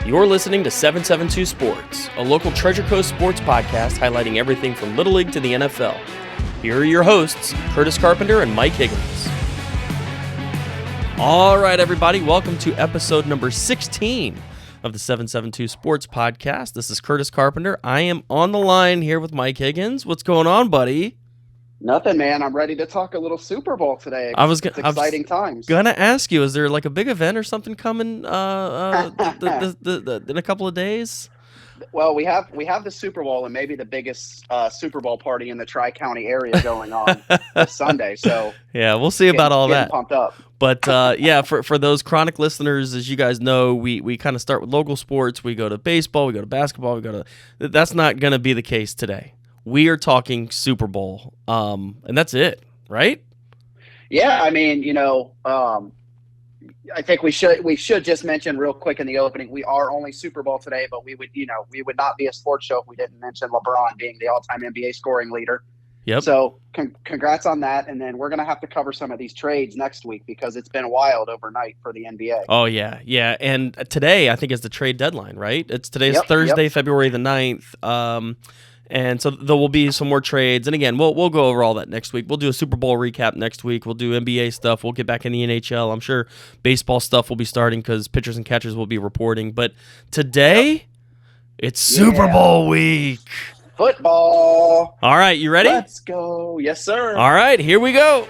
You're listening to 772 Sports, a local Treasure Coast sports podcast highlighting everything from Little League to the NFL. Here are your hosts, Curtis Carpenter and Mike Higgins. All right, everybody, welcome to episode number 16 of the 772 Sports podcast. This is Curtis Carpenter. I am on the line here with Mike Higgins. What's going on, buddy? Nothing, man. I'm ready to talk a little Super Bowl today. It's exciting times. Gonna ask you, is there like a big event or something coming in a couple of days? Well, we have the Super Bowl and maybe the biggest Super Bowl party in the Tri-County area going on this Sunday. So yeah, we'll see about all that. Pumped up. But yeah, for those chronic listeners, as you guys know, we kind of start with local sports. We go to baseball, we go to basketball, that's not going to be the case today. We are talking Super Bowl, and that's it, right? Yeah, I mean, I think we should just mention real quick in the opening, we are only Super Bowl today, but we would not be a sports show if we didn't mention LeBron being the all-time NBA scoring leader. Yep. So congrats on that, and then we're going to have to cover some of these trades next week because it's been wild overnight for the NBA. Oh, yeah, and today I think is the trade deadline, right? Today's Thursday, February the 9th. And so there will be some more trades. And again, we'll go over all that next week. We'll do a Super Bowl recap next week. We'll do NBA stuff. We'll get back in the NHL. I'm sure baseball stuff will be starting because pitchers and catchers will be reporting. But today, it's Super Bowl week. Football. All right, you ready? Let's go. Yes, sir. All right, here we go.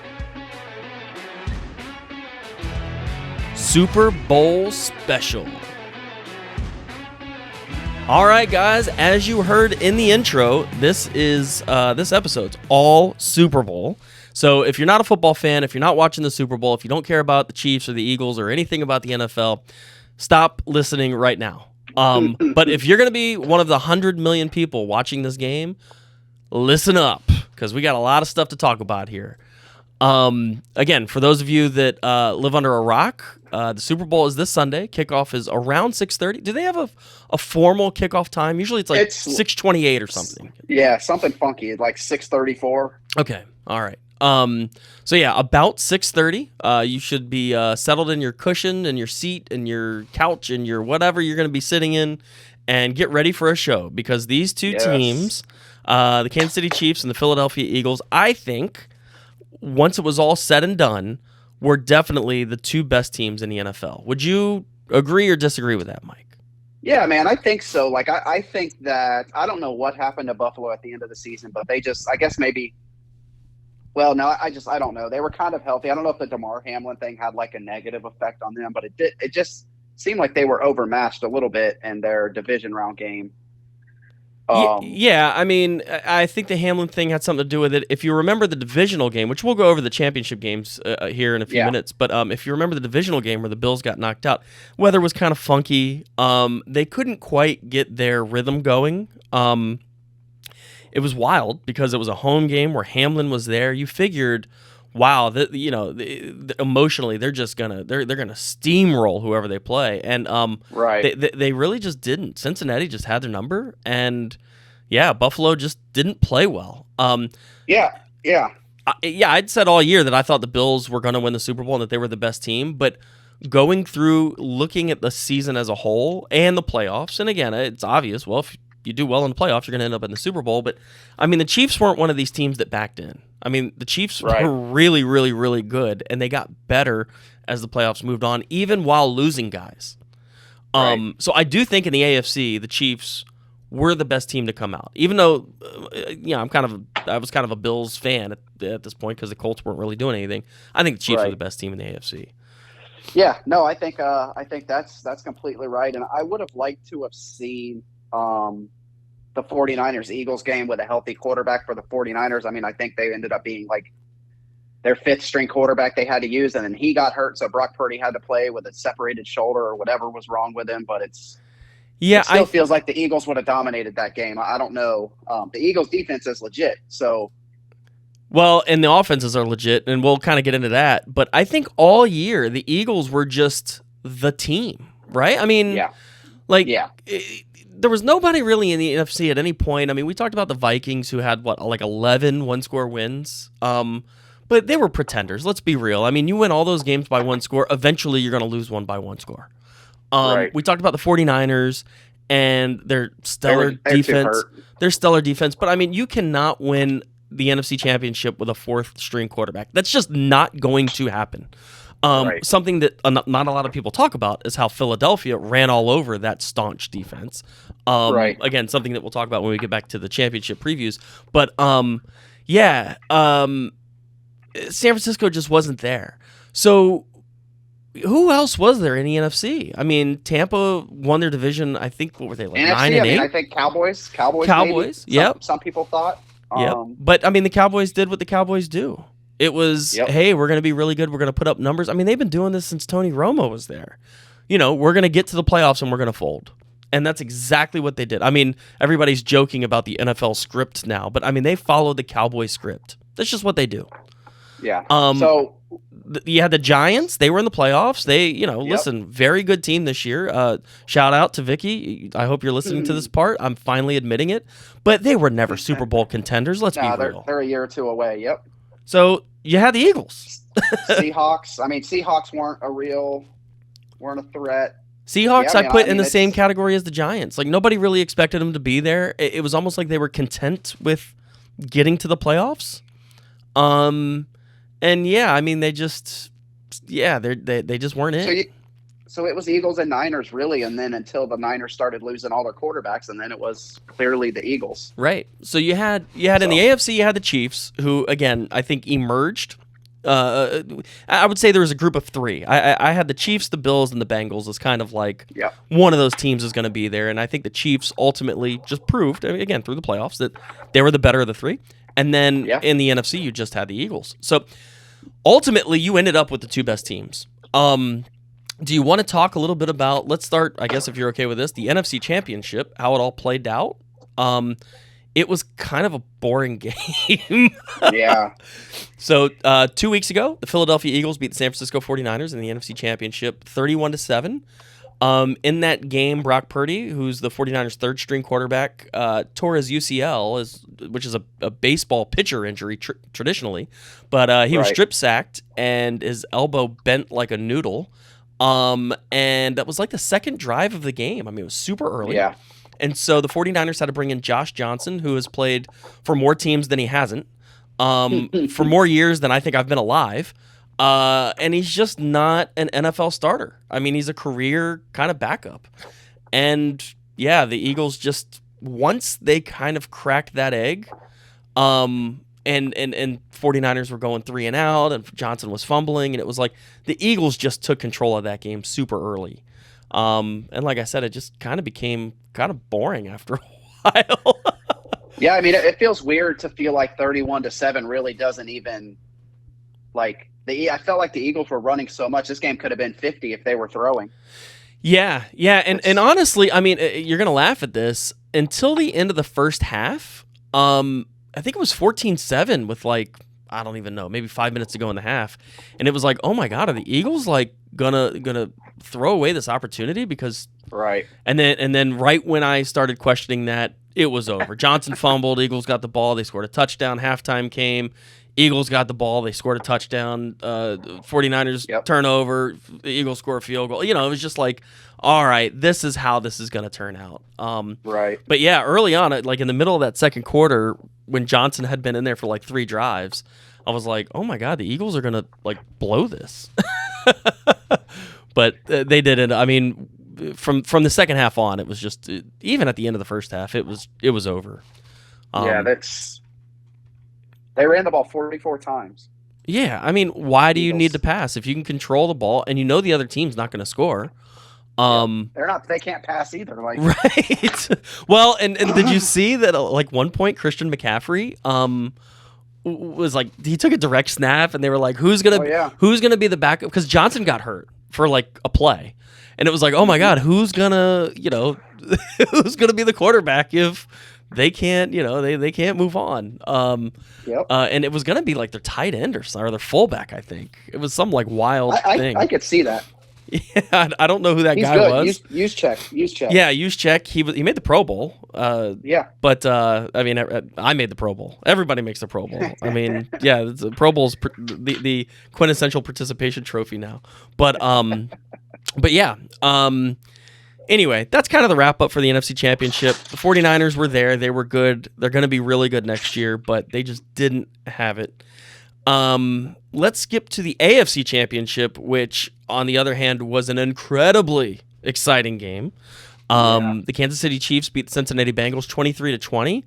Super Bowl special. All right, guys, as you heard in the intro, this episode's all Super Bowl. So if you're not a football fan, if you're not watching the Super Bowl, if you don't care about the Chiefs or the Eagles or anything about the NFL, stop listening right now. But if you're going to be one of the 100 million people watching this game, listen up, because we got a lot of stuff to talk about here. Again, for those of you that live under a rock, the Super Bowl is this Sunday. Kickoff is around 6:30. Do they have a formal kickoff time? Usually it's like 6:28 or something. Yeah, something funky, like 6:34. Okay, all right. So yeah, about 6:30. You should be settled in your cushion and your seat and your couch and your whatever you're going to be sitting in, and get ready for a show because these two teams, the Kansas City Chiefs and the Philadelphia Eagles, I think, once it was all said and done, were definitely the two best teams in the NFL. Would you agree or disagree with that, Mike? Yeah, man, I think so. Like, I think that – I don't know what happened to Buffalo at the end of the season, but they just – I guess maybe – well, no, I don't know. They were kind of healthy. I don't know if the DeMar Hamlin thing had, like, a negative effect on them, but it just seemed like they were overmatched a little bit in their division round game. Yeah, I mean, I think the Hamlin thing had something to do with it. If you remember the divisional game, which we'll go over the championship games here in a few minutes, but if you remember the divisional game where the Bills got knocked out, weather was kind of funky. They couldn't quite get their rhythm going. It was wild because it was a home game where Hamlin was there. You figured, wow, emotionally they're just gonna steamroll whoever they play, and they really just didn't. Cincinnati just had their number, and Buffalo just didn't play well. I'd said all year that I thought the Bills were going to win the Super Bowl and that they were the best team, but going through looking at the season as a whole and the playoffs, and again, it's obvious. Well, if you do well in the playoffs, you're going to end up in the Super Bowl. But I mean, the Chiefs weren't one of these teams that backed in. I mean, the Chiefs were really, really, really good, and they got better as the playoffs moved on, even while losing guys. So I do think in the AFC, the Chiefs were the best team to come out, even though I was kind of a Bills fan at this point because the Colts weren't really doing anything. I think the Chiefs were the best team in the AFC. Yeah, no, I think that's completely right, and I would have liked to have seen the 49ers-Eagles game with a healthy quarterback for the 49ers. I mean, I think they ended up being like their fifth-string quarterback they had to use, and then he got hurt, so Brock Purdy had to play with a separated shoulder or whatever was wrong with him. But it still feels like the Eagles would have dominated that game. I don't know. The Eagles' defense is legit, so. Well, and the offenses are legit, and we'll kind of get into that. But I think all year the Eagles were just the team, right? I mean, there was nobody really in the NFC at any point. I mean, we talked about the Vikings who had, 11 one-score wins. But they were pretenders. Let's be real. I mean, you win all those games by one score. Eventually, you're going to lose one by one score. Right. We talked about the 49ers and their stellar defense. Their stellar defense. But, I mean, you cannot win the NFC Championship with a fourth-string quarterback. That's just not going to happen. Right. Something that not a lot of people talk about is how Philadelphia ran all over that staunch defense. Right. Again, something that we'll talk about when we get back to the championship previews. But, yeah, San Francisco just wasn't there. So who else was there in the NFC? I mean, Tampa won their division. I think, what were they, like NFC, 9-8? I mean, I think Cowboys. Cowboys. Yep. Some people thought. Yep. But I mean, the Cowboys did what the Cowboys do. It was, hey, we're going to be really good. We're going to put up numbers. I mean, they've been doing this since Tony Romo was there. You know, we're going to get to the playoffs and we're going to fold. And that's exactly what they did. I mean, everybody's joking about the NFL script now, but I mean, they followed the Cowboy script. That's just what they do. Yeah. You had the Giants. They were in the playoffs. They, listen, very good team this year. Shout out to Vicky. I hope you're listening to this part. I'm finally admitting it. But they were never Super Bowl contenders. Let's be real. They're a year or two away. Yep. So you had the Eagles. Seahawks. I mean, Seahawks weren't a threat. Seahawks, I put in the same category as the Giants. Like, nobody really expected them to be there. It was almost like they were content with getting to the playoffs. And yeah, I mean, they just weren't in. So it was Eagles and Niners, really, and then until the Niners started losing all their quarterbacks, and then it was clearly the Eagles. Right. So you had in the AFC, you had the Chiefs, who, again, I think emerged. I would say there was a group of three. I had the Chiefs, the Bills, and the Bengals as kind of like one of those teams is going to be there, and I think the Chiefs ultimately just proved, again, through the playoffs, that they were the better of the three. And then in the NFC, you just had the Eagles. So ultimately, you ended up with the two best teams. Do you want to talk a little bit about, let's start, I guess, if you're okay with this, the NFC Championship, how it all played out? It was kind of a boring game. Yeah. So 2 weeks ago, the Philadelphia Eagles beat the San Francisco 49ers in the NFC Championship 31-7. In that game, Brock Purdy, who's the 49ers' third-string quarterback, tore his UCL, which is a baseball pitcher injury traditionally, but he was strip-sacked and his elbow bent like a noodle, and that was like the second drive of the game. I mean, it was super early. Yeah. And so the 49ers had to bring in Josh Johnson, who has played for more teams than he hasn't, for more years than I think I've been alive. And he's just not an NFL starter. I mean, he's a career kind of backup. And yeah, the Eagles just, once they kind of cracked that egg, and 49ers were going 3 and out, and Johnson was fumbling, and it was like the Eagles just took control of that game super early. And like I said, it just kind of became kind of boring after a while. Yeah, I mean, it feels weird to feel like 31-7 really doesn't even, like, I felt like the Eagles were running so much. This game could have been 50 if they were throwing. Yeah, and honestly, I mean, you're gonna laugh at this. Until the end of the first half, I think it was 14-7 with like, I don't even know, maybe 5 minutes to go in the half, and it was like, oh my God, are the Eagles like gonna throw away this opportunity? Because and then right when I started questioning that, it was over. Johnson fumbled, Eagles got the ball, they scored a touchdown. Halftime came. Eagles got the ball. They scored a touchdown. 49ers turnover. The Eagles score a field goal. It was just like, all right, this is how this is going to turn out. But yeah, early on, like in the middle of that second quarter, when Johnson had been in there for like 3 drives, I was like, oh my God, the Eagles are going to like blow this. But they didn't. I mean, from the second half on, it was just, even at the end of the first half, it was over. They ran the ball 44 times. Yeah, I mean, why do you need to pass if you can control the ball and you know the other team's not going to score? They can't pass either. Like, right. Well, and did you see that like one point Christian McCaffrey was like, he took a direct snap and they were like, who's gonna be the backup? Because Johnson got hurt for like a play, and it was like, oh my God, who's gonna be the quarterback if they can't, they can't move on. And it was going to be like their tight end or their fullback, I think. It was some like wild thing. I could see that. Yeah, I don't know who that He's guy good. was. Use check. Yeah, Juszczyk. He made the Pro Bowl. Yeah. But I mean, I made the Pro Bowl. Everybody makes the Pro Bowl. I mean, yeah, the Pro Bowl's the quintessential participation trophy now. But yeah. Anyway, that's kind of the wrap up for the NFC Championship. The 49ers were there. They were good. They're going to be really good next year, but they just didn't have it. Let's skip to the AFC Championship, which, on the other hand, was an incredibly exciting game. The Kansas City Chiefs beat the Cincinnati Bengals 23-20.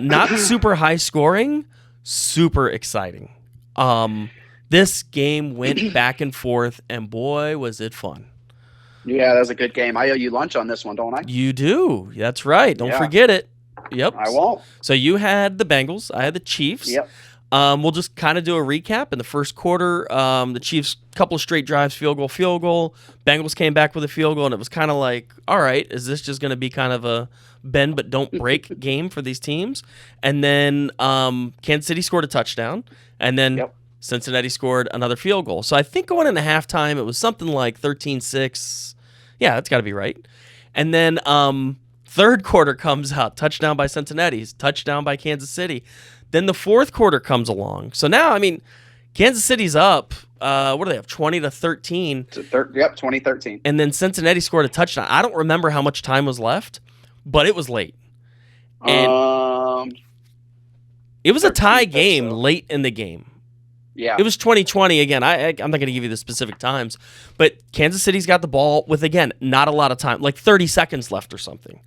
Not super high scoring, super exciting. This game went back and forth, and boy, was it fun. Yeah, that was a good game. I owe you lunch on this one, don't I? You do. That's right. Don't forget it. Yep. I won't. So you had the Bengals. I had the Chiefs. Yep. We'll just kind of do a recap. In the first quarter, the Chiefs, couple of straight drives, field goal. Bengals came back with a field goal, and it was kind of like, all right, is this just going to be kind of a bend but don't break game for these teams? And then Kansas City scored a touchdown, and then Cincinnati scored another field goal. So I think going into halftime, it was something like 13-6. Yeah, that's got to be right. And then third quarter comes out, touchdown by Cincinnati, touchdown by Kansas City. Then the fourth quarter comes along. So now, I mean, Kansas City's up. What do they have? 20-13. Yep, 2013. And then Cincinnati scored a touchdown. I don't remember how much time was left, but it was late. And it was a tie game late in the game. Yeah. It was 2020 again. I'm not going to give you the specific times, but Kansas City's got the ball with, again, not a lot of time, like 30 seconds left or something.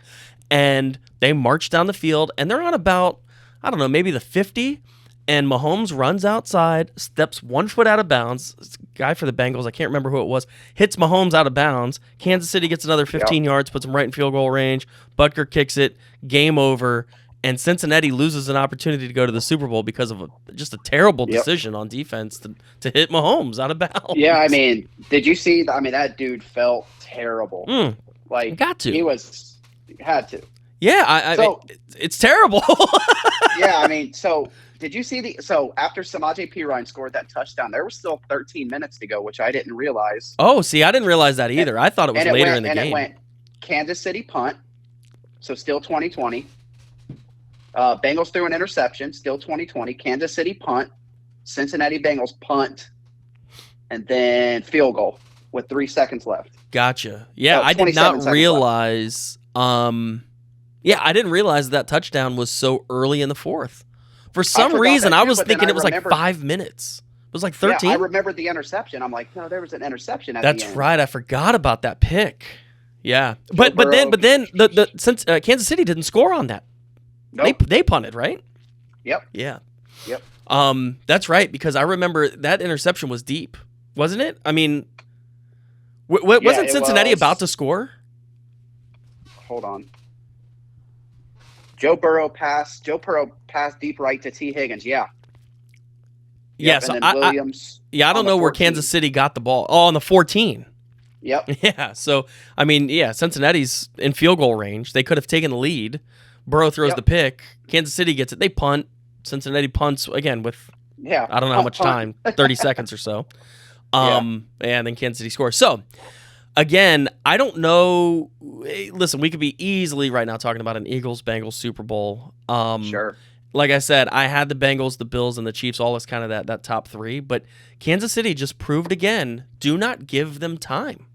And they march down the field, and they're on about, I don't know, maybe the 50, and Mahomes runs outside, steps 1 foot out of bounds. This guy for the Bengals, I can't remember who it was, hits Mahomes out of bounds. Kansas City gets another 15 yards, puts him right in field goal range. Butker kicks it, game over, and Cincinnati loses an opportunity to go to the Super Bowl because of just a terrible decision on defense to hit Mahomes out of bounds. Yeah, I mean, did you see? I mean, that dude felt terrible. Like, got to. Had to. Yeah, I mean, it's terrible. Yeah, I mean, so did you see so after Samaje Perine scored that touchdown, there was still 13 minutes to go, which I didn't realize. Oh, see, I didn't realize that either. I thought it was later in the game. And it went Kansas City punt, so still 2020. Bengals threw an interception, still 2020. Kansas City punt, Cincinnati Bengals punt, and then field goal with 3 seconds left. Gotcha. Yeah, I did not realize. I didn't realize that touchdown was so early in the fourth. For some reason, I was thinking it was like 5 minutes. It was like 13. Yeah, I remembered the interception. I'm like, no, there was an interception at the end. That's right. I forgot about that pick. Yeah, but then since Kansas City didn't score on that. Nope. They punted, right? Yep. Yeah. Yep. That's right, because I remember that interception was deep, wasn't it? I mean, wasn't Cincinnati about to score? Hold on. Joe Burrow passed deep right to T. Higgins. Yeah. Yeah. So Williams. I don't know where Kansas City got the ball. Oh, on the 14. Yep. Yeah. So I mean, Cincinnati's in field goal range. They could have taken the lead. Burrow throws the pick. Kansas City gets it. They punt. Cincinnati punts again with I don't know how much time, 30 seconds or so. And then Kansas City scores. So again, I don't know. Listen, we could be easily right now talking about an Eagles-Bengals Super Bowl. Sure. Like I said, I had the Bengals, the Bills, and the Chiefs all as kind of that top three. But Kansas City just proved again, do not give them time.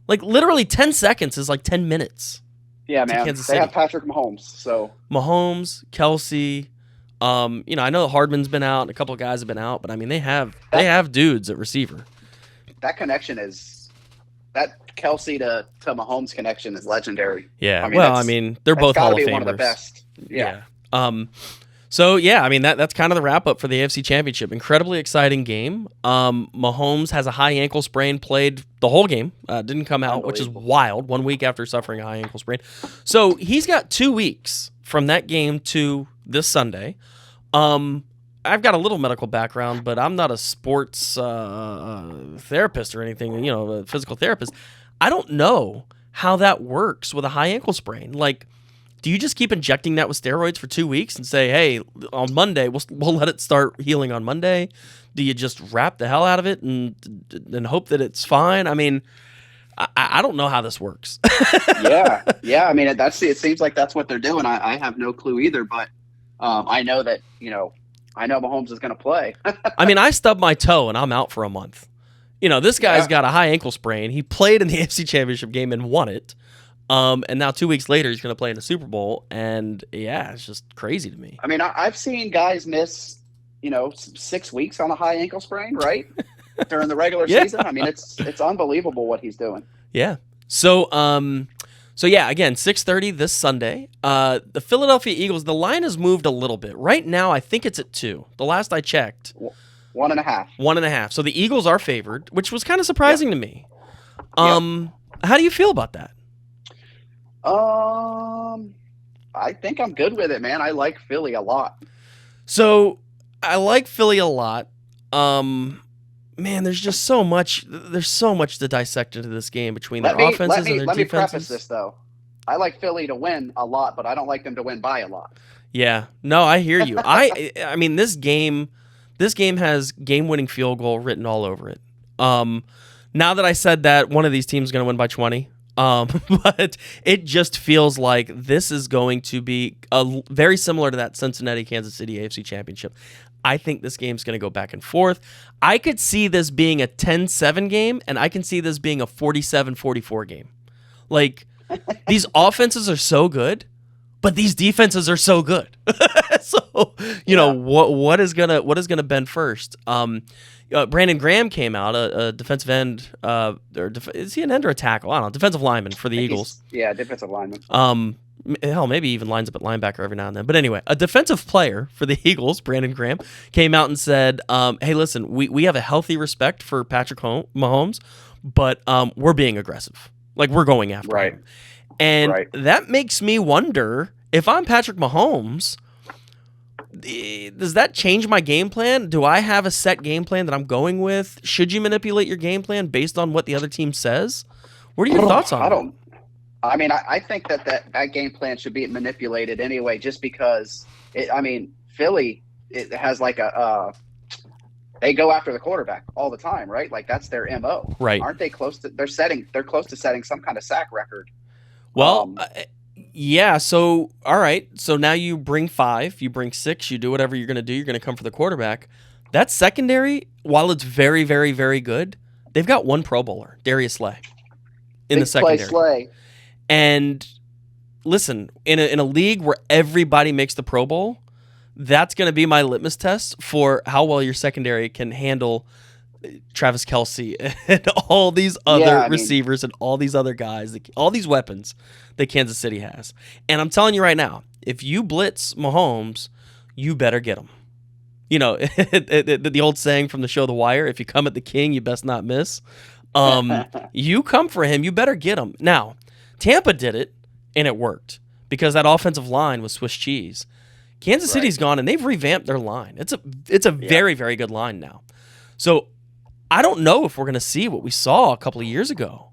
Like literally 10 seconds is like 10 minutes. Yeah, man. They have Patrick Mahomes. So Mahomes, Kelsey. I know Hardman's been out and a couple of guys have been out, but I mean they have dudes at receiver. That connection is Kelsey to Mahomes connection is legendary. Yeah. I mean they're both Hall of Famers. One of the best. Yeah. So yeah, I mean that's kind of the wrap up for the AFC Championship. Incredibly exciting game. Mahomes has a high ankle sprain, played the whole game, didn't come out, which is wild. 1 week after suffering a high ankle sprain, so he's got 2 weeks from that game to this Sunday. I've got a little medical background, but I'm not a sports therapist or anything. A physical therapist. I don't know how that works with a high ankle sprain. Like, do you just keep injecting that with steroids for 2 weeks and say, hey, on Monday we'll let it start healing on Monday? Do you just wrap the hell out of it and hope that it's fine? I mean, I don't know how this works. Yeah. I mean, it seems like that's what they're doing. I have no clue either, but I know that I know Mahomes is going to play. I mean, I stubbed my toe and I'm out for a month. This guy's got a high ankle sprain. He played in the AFC Championship game and won it. And now 2 weeks later, he's going to play in the Super Bowl. And yeah, it's just crazy to me. I mean, I've seen guys miss, 6 weeks on a high ankle sprain, right? During the regular season. I mean, it's unbelievable what he's doing. Yeah. So yeah, again, 6:30 this Sunday. The Philadelphia Eagles, the line has moved a little bit. Right now, I think it's at 2. The last I checked. 1.5. 1.5. So the Eagles are favored, which was kind of surprising to me. How do you feel about that? I think I'm good with it, man. I like Philly a lot. So I like Philly a lot. Man, there's just so much. There's so much to dissect into this game between their offenses and their defenses. Let me preface this though. I like Philly to win a lot, but I don't like them to win by a lot. Yeah, no, I hear you. I mean, this game has game-winning field goal written all over it. Now that I said that, one of these teams is going to win by 20. But it just feels like this is going to be very similar to that Cincinnati-Kansas City AFC Championship. I think this game's going to go back and forth. I could see this being a 10-7 game, and I can see this being a 47-44 game. Like, these offenses are so good, but these defenses are so good. So, what is gonna bend first? Brandon Graham came out, a defensive end. Is he an end or a tackle? I don't know. Defensive lineman for the Eagles. Defensive lineman. Hell, maybe even lines up at linebacker every now and then. But anyway, a defensive player for the Eagles, Brandon Graham, came out and said, hey, listen, we have a healthy respect for Patrick Mahomes, but we're being aggressive. Like, we're going after him. And that makes me wonder, if I'm Patrick Mahomes, does that change my game plan? Do I have a set game plan that I'm going with? Should you manipulate your game plan based on what the other team says? What are your thoughts on that? I think that game plan should be manipulated anyway, just because Philly, it has like they go after the quarterback all the time, right? Like, that's their MO. Right. Aren't they close to they're close to setting some kind of sack record? Well, yeah, so all right. So now you bring 5, you bring 6, you do whatever you're going to do, you're going to come for the quarterback. That secondary, while it's very, very, very good, they've got one Pro Bowler, Darius Slay, in the secondary. Slay. And listen, in a league where everybody makes the Pro Bowl, that's going to be my litmus test for how well your secondary can handle Travis Kelce and all these other receivers and all these other guys, all these weapons that Kansas City has. And I'm telling you right now, if you blitz Mahomes, you better get him. The old saying from the show The Wire, if you come at the king, you best not miss. You come for him, you better get him. Now, Tampa did it, and it worked because that offensive line was Swiss cheese. Kansas City's gone, and they've revamped their line. It's a very, very good line now. So I don't know if we're going to see what we saw a couple of years ago.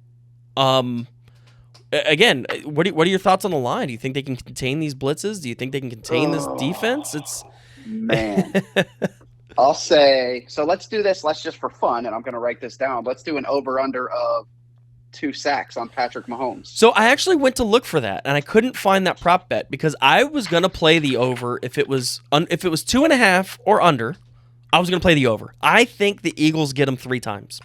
Again, what are your thoughts on the line? Do you think they can contain these blitzes? Do you think they can contain this defense? Man. I'll say, so let's do this. Let's just for fun, and I'm going to write this down. Let's do an over-under of 2 sacks on Patrick Mahomes. So I actually went to look for that, and I couldn't find that prop bet because I was going to play the over if it was 2.5 or under. I was going to play the over. I think the Eagles get him 3 times.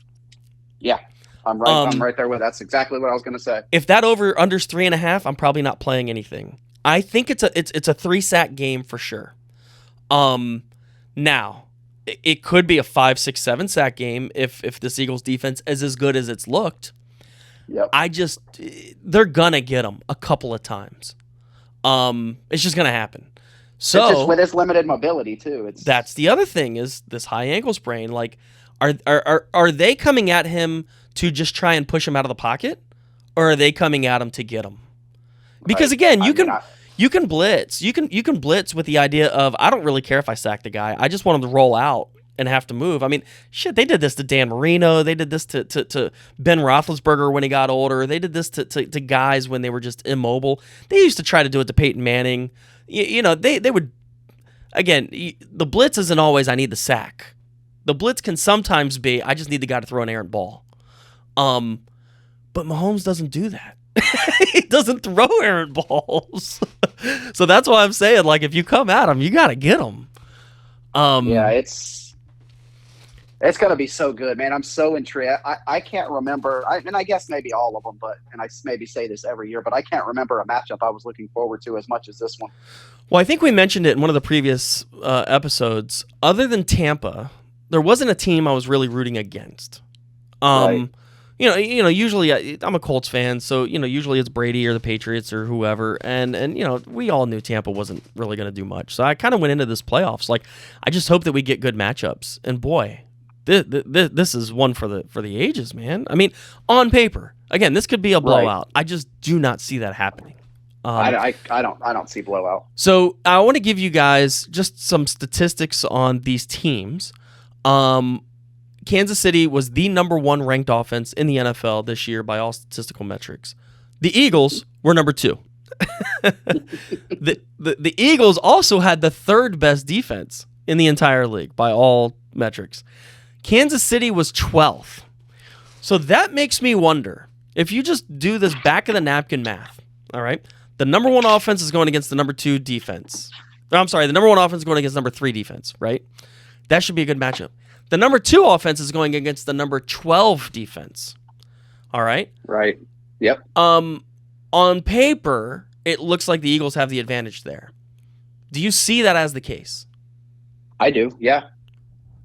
Yeah, I'm right. I'm right there with. That's exactly what I was going to say. If that over under's 3.5, I'm probably not playing anything. I think it's a 3-sack game for sure. Now it could be a 5, 6, 7 sack game if this Eagles defense is as good as it's looked. Yep. They're gonna get him a couple of times. It's just gonna happen. So it's just with his limited mobility too. That's the other thing is this high ankle sprain. Like, are they coming at him to just try and push him out of the pocket, or are they coming at him to get him? Because again, you can blitz. You can blitz with the idea of I don't really care if I sack the guy. I just want him to roll out and have to move. I mean, shit, they did this to Dan Marino. They did this to Ben Roethlisberger when he got older. They did this to guys when they were just immobile. They used to try to do it to Peyton Manning. They would, again, the blitz isn't always I need the sack. The blitz can sometimes be I just need the guy to throw an errant ball. But Mahomes doesn't do that. He doesn't throw errant balls. So that's why I'm saying, like, if you come at him, you got to get him. Yeah, it's going to be so good, man. I'm so intrigued. I can't remember, and I guess maybe all of them, and I maybe say this every year, but I can't remember a matchup I was looking forward to as much as this one. Well, I think we mentioned it in one of the previous episodes. Other than Tampa, there wasn't a team I was really rooting against. Right. Usually I'm a Colts fan, so usually it's Brady or the Patriots or whoever, and we all knew Tampa wasn't really going to do much. So I kind of went into this playoffs like I just hope that we get good matchups, and boy, this is one for the ages, man. I mean, on paper, again, this could be a blowout. Right. I just do not see that happening. I don't see blowout. So I want to give you guys just some statistics on these teams. Kansas City was the number 1 ranked offense in the NFL this year by all statistical metrics. The Eagles were number 2. The Eagles also had the 3rd best defense in the entire league by all metrics. Kansas City was 12th. So that makes me wonder, if you just do this back of the napkin math, all right, the number 1 offense is going against the number 2 defense. I'm sorry, the number 1 offense is going against number 3 defense, right? That should be a good matchup. The number 2 offense is going against the number 12 defense. All right? Right. Yep. On paper, it looks like the Eagles have the advantage there. Do you see that as the case? I do, yeah.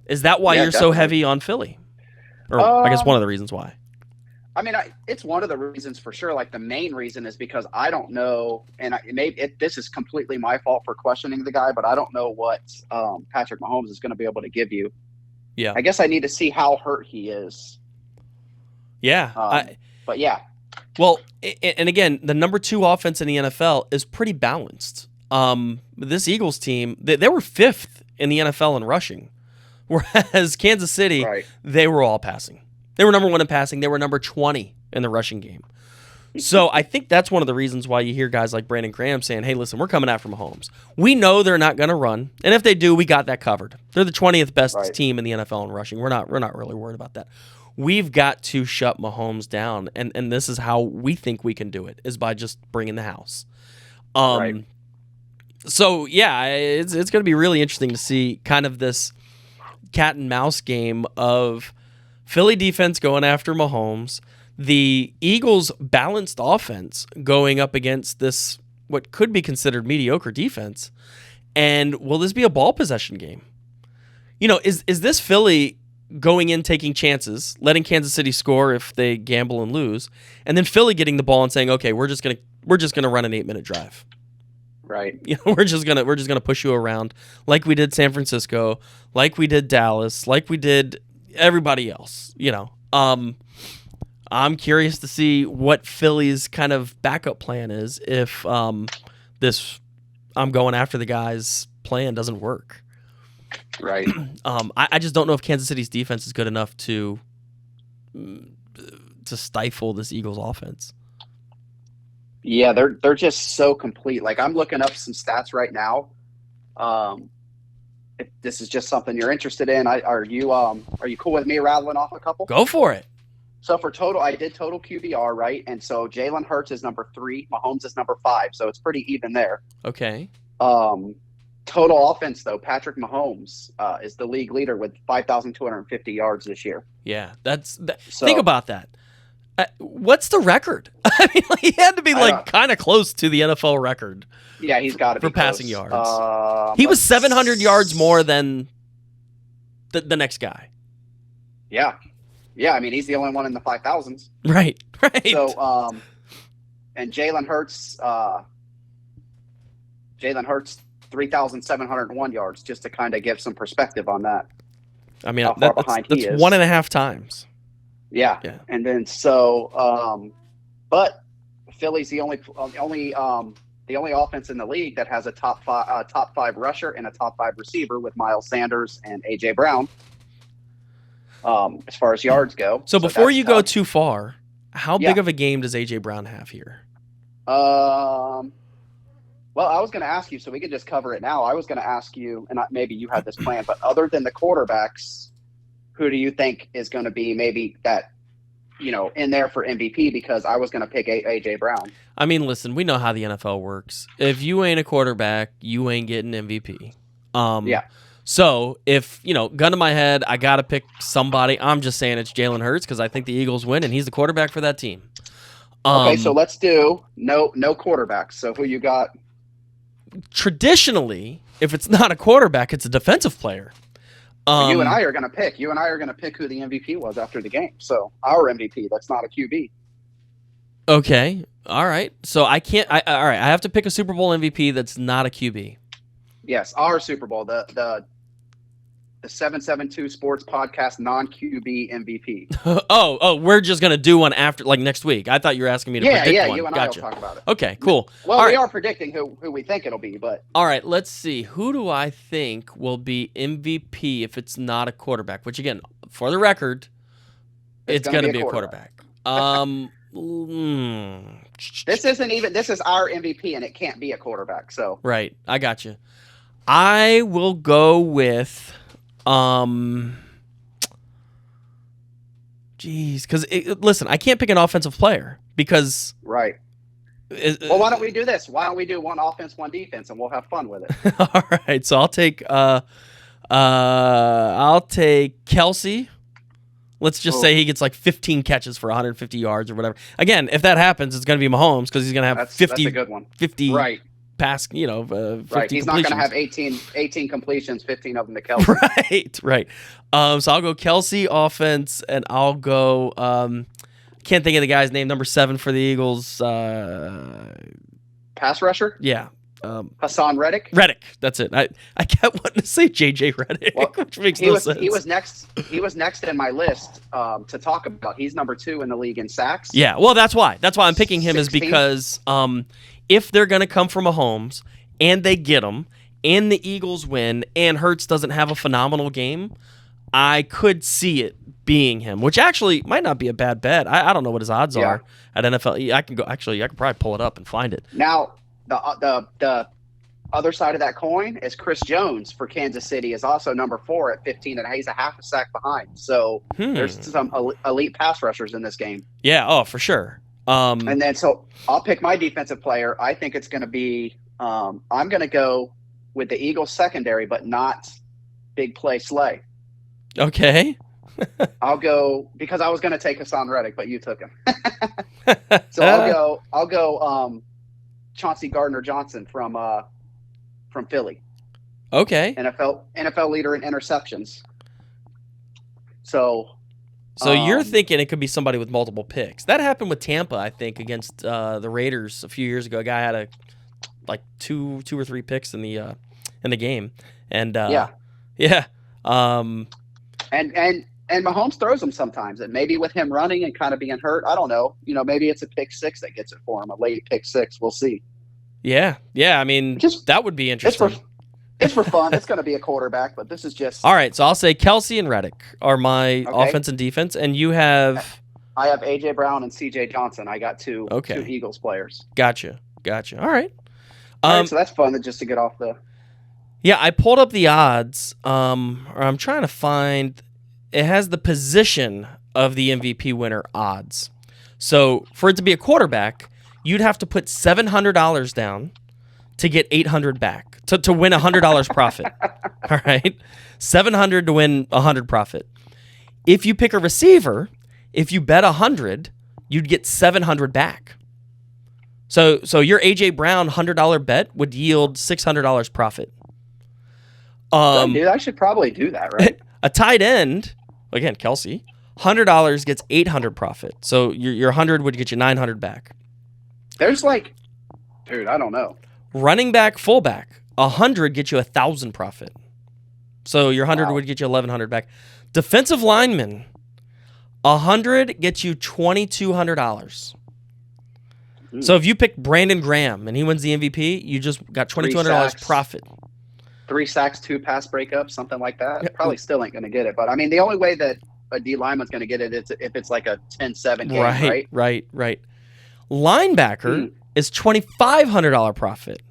Is that why you're so heavy on Philly? Or I guess one of the reasons why. I mean, it's one of the reasons for sure. Like, the main reason is because I don't know, and this is completely my fault for questioning the guy, but I don't know what Patrick Mahomes is going to be able to give you. Yeah, I guess I need to see how hurt he is. Yeah, but yeah. Well, and again, the number 2 offense in the NFL is pretty balanced. This Eagles team, they were 5th in the NFL in rushing, whereas Kansas City, they were all passing. They were number 1 in passing. They were number 20 in the rushing game. So I think that's one of the reasons why you hear guys like Brandon Graham saying, hey, listen, we're coming after Mahomes. We know they're not going to run, and if they do, we got that covered. They're the 20th best team in the NFL in rushing. We're not really worried about that. We've got to shut Mahomes down, and this is how we think we can do it, is by just bringing the house. So, yeah, it's going to be really interesting to see kind of this cat and mouse game of Philly defense going after Mahomes, the Eagles' balanced offense going up against this, what could be considered mediocre defense, and will this be a ball possession game? Is this Philly going in taking chances, letting Kansas City score if they gamble and lose, and then Philly getting the ball and saying, okay, we're just gonna run an 8-minute drive, right? We're just gonna push you around like we did San Francisco, like we did Dallas, like we did everybody else. I'm curious to see what Philly's kind of backup plan is if this I'm going after the guys plan doesn't work. Right. I just don't know if Kansas City's defense is good enough to stifle this Eagles offense. Yeah, they're just so complete. Like, I'm looking up some stats right now. If this is just something you're interested in, are you cool with me rattling off a couple? Go for it. So for total, I did total QBR, right? And so Jalen Hurts is number 3, Mahomes is number 5, so it's pretty even there. Okay. Total offense, though, Patrick Mahomes is the league leader with 5,250 yards this year. Yeah, think about that. What's the record? I mean, he had to be kind of close to the NFL record. Yeah, he's got to be for passing yards. He was 700 yards more than the next guy. Yeah. Yeah, I mean, he's the only one in the 5,000s. Right. So, and Jalen Hurts, 3,701 yards, just to kind of give some perspective on that. I mean, that's 1.5 times. Yeah. And then but Philly's the only the only offense in the league that has a top five rusher and a top 5 receiver with Miles Sanders and AJ Brown. As far as yards go. So before you go too far, how big of a game does AJ Brown have here? Well, I was going to ask you, so we could just cover it now. I was going to ask you, and maybe you had this plan, but other than the quarterbacks, who do you think is going to be maybe that, in there for MVP? Because I was going to pick AJ Brown. I mean, listen, we know how the NFL works. If you ain't a quarterback, you ain't getting MVP. Yeah. So if, gun to my head, I got to pick somebody. I'm just saying it's Jalen Hurts because I think the Eagles win, and he's the quarterback for that team. Okay, so let's do no quarterbacks. So who you got? Traditionally, if it's not a quarterback, it's a defensive player. You and I are going to pick. You and I are going to pick who the MVP was after the game. So our MVP, that's not a QB. Okay. All right. So I can't. All right. I have to pick a Super Bowl MVP that's not a QB. Yes, our Super Bowl, the 772 Sports Podcast non-QB MVP. Oh, we're just gonna do one after, like next week. I thought you were asking me to predict one. Yeah, you and I will talk about it. Okay, cool. Well, we are predicting who we think it'll be, but all right, let's see. Who do I think will be MVP if it's not a quarterback? Which again, for the record, it's gonna be a quarterback. This isn't even. This is our MVP, and it can't be a quarterback. So right, I got you. I will go with. Because listen, I can't pick an offensive player because right. Well, why don't we do this? Why don't we do one offense, one defense, and we'll have fun with it? All right, so I'll take Kelsey. Let's just say he gets like 15 catches for 150 yards or whatever. Again, if that happens, it's going to be Mahomes because he's going to have 50. That's a good one. 50 right. Pass, 50 right. He's not going to have 18 completions, 15 of them to Kelsey. Right. So I'll go Kelsey offense, and I'll go. Can't think of the guy's name. Number 7 for the Eagles. Pass rusher. Yeah. Hassan Reddick. Reddick. That's it. I kept wanting to say JJ Reddick, which makes no sense. He was next in my list to talk about. He's number 2 in the league in sacks. Yeah. Well, that's why I'm picking him 16. is because if they're going to come from Mahomes and they get him and the Eagles win and Hurts doesn't have a phenomenal game, I could see it being him, which actually might not be a bad bet. I don't know what his odds are at NFL. I can probably pull it up and find it. Now, the other side of that coin is Chris Jones for Kansas City is also number 4 at 15, and he's a half a sack behind. So there's some elite pass rushers in this game. Yeah, oh, for sure. And then so I'll pick my defensive player. I think it's going to be I'm going to go with the Eagles secondary, but not big play Slay. Okay. I'll go because I was going to take Hassan Reddick, but you took him. So I'll go Chauncey Gardner-Johnson from Philly. Okay. NFL leader in interceptions. So you're thinking it could be somebody with multiple picks. That happened with Tampa, I think, against the Raiders a few years ago. A guy had two or three picks in the game, and And Mahomes throws them sometimes, and maybe with him running and kind of being hurt, I don't know. Maybe it's a pick 6 that gets it for him, a late pick 6. We'll see. Yeah. I mean, that would be interesting. It's for fun. It's going to be a quarterback, but this is just. All right, so I'll say Kelsey and Reddick are my offense and defense, and you have. I have AJ Brown and CJ Johnson. I got two Eagles players. Gotcha. All right. So that's fun just to get off the. Yeah, I pulled up the odds. Or I'm trying to find. It has the position of the MVP winner odds. So for it to be a quarterback, you'd have to put $700 down to get $800 back to win $100 profit. All right, $700 to win $100 profit. If you pick a receiver, if you bet $100, you'd get $700 back. So your AJ Brown $100 bet would yield $600 profit. Dude, I should probably do that, right? A tight end, again, Kelsey, $100 gets $800 profit. So your 100 would get you 900 back. There's dude, I don't know. Running back, fullback, 100 gets you 1,000 profit. So your 100 would get you 1,100 back. Defensive lineman, 100 gets you $2,200. So if you pick Brandon Graham and he wins the MVP, you just got $2,200 profit. 3 sacks, 2 pass breakups, something like that. Probably still ain't going to get it. But, I mean, the only way that a D lineman's going to get it is if it's like a 10-7 game, right? Right. Linebacker is $2,500 profit.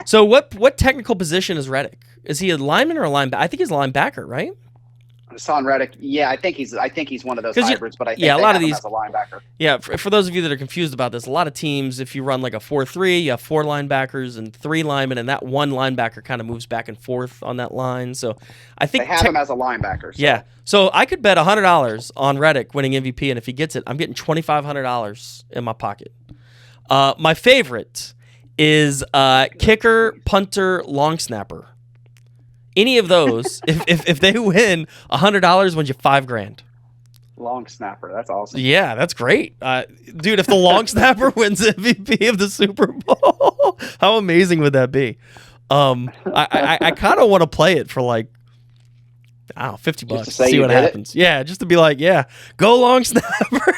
So what technical position is Reddick? Is he a lineman or a linebacker? I think he's a linebacker, right? Hassan Reddick, I think he's one of those hybrids, but I think a lot of these as a linebacker. Yeah, for those of you that are confused about this, a lot of teams, if you run like a 4-3, you have 4 linebackers and 3 linemen, and that one linebacker kind of moves back and forth on that line. So I think they have him as a linebacker. So. Yeah, so I could bet $100 on Reddick winning MVP, and if he gets it, I'm getting $2,500 in my pocket. My favorite is kicker, punter, long snapper. Any of those, if they win, $100 wins you $5,000. Long snapper, that's awesome. Yeah, that's great, dude. If the long snapper wins MVP of the Super Bowl, how amazing would that be? I kind of want to play it for like, I don't know, $50 to see what happens. Yeah, just to be like, yeah, go long snapper,